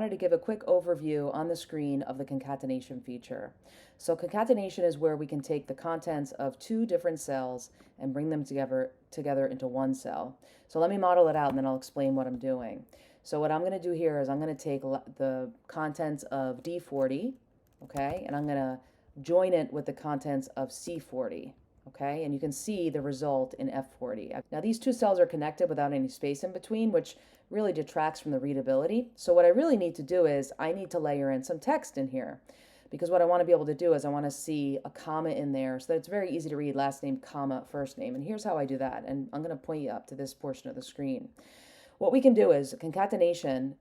Wanted to give a quick overview on the screen of the concatenation feature. So concatenation is where we can take the contents of two different cells and bring them together into one cell. So let me model it out and then I'll explain what I'm doing. So what I'm going to do here is I'm going to take the contents of D40, okay, and I'm going to join it with the contents of C40. Okay, and you can see the result in F40. Now these two cells are connected without any space in between, which really detracts from the readability. So what I really need to do is I need to layer in some text in here, because what I want to be able to do is I want to see a comma in there so that it's very easy to read last name, comma, first name. And here's how I do that. And I'm going to point you up to this portion of the screen. What we can do is concatenation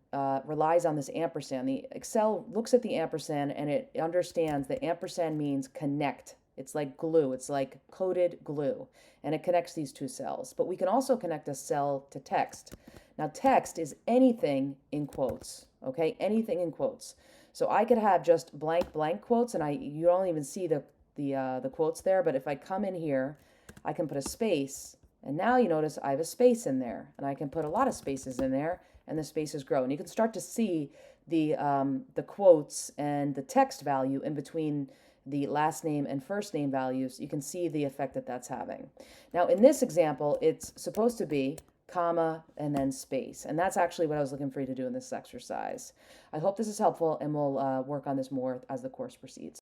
relies on this ampersand. The Excel looks at the ampersand and it understands that ampersand means connect. It's like glue. It's like coded glue. And it connects these two cells. But we can also connect a cell to text. Now, text is anything in quotes, okay? Anything in quotes. So I could have just blank quotes, and you don't even see the quotes there. But if I come in here, I can put a space, and now you notice I have a space in there, and I can put a lot of spaces in there, and the spaces grow. And you can start to see the quotes and the text value in between the last name and first name values. You can see the effect that that's having. Now, in this example, it's supposed to be comma, and then space. And that's actually what I was looking for you to do in this exercise. I hope this is helpful, and we'll work on this more as the course proceeds.